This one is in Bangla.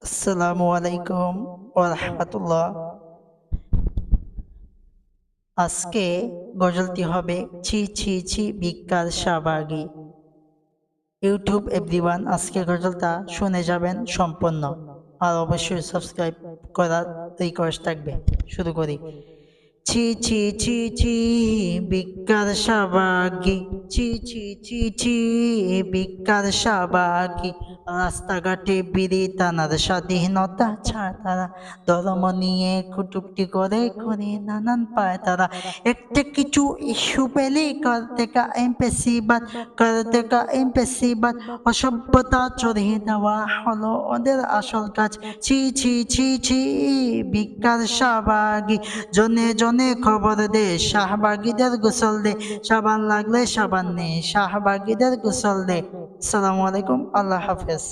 আসসালামু আলাইকুম ওয়া রাহমাতুল্লাহ। আজকে গজলটি হবে ছি ছি ছি ভিক্ষার শাহবাগী। ইউটিউব এভরিওয়ান, আজকে গজলটা শুনে যাবেন সম্পূর্ণ, আর অবশ্যই সাবস্ক্রাইব করার রিকোয়েস্ট থাকবে। শুরু করি। ছি ছি ছি ছি ভিক্ষার শাহবাগী, ছি ছি ছি ছি ভিক্ষার শাহবাগী। রাস্তাঘাটে বিড়ি টানার স্বাধীনতা ছাড় তারা, ধর্ম নিয়ে কুটুক্তি করে করে নানান পায় তারা। একটা কিছু ইস্যু পেলে কর থেকে এমপেসি বাদ অসভ্যতা চড়িয়ে দেওয়া হলো ওদের আসল কাজ। ছি ছি ছি ছি ভিক্ষার শাহবাগী, জনে জনে খবর দে শাহবাগীদের গোসল দে, সাবান লাগলে সাবান নে শাহবাগীদের গোসল দে। আসসালামু আলাইকুম, আল্লাহ হাফেজ।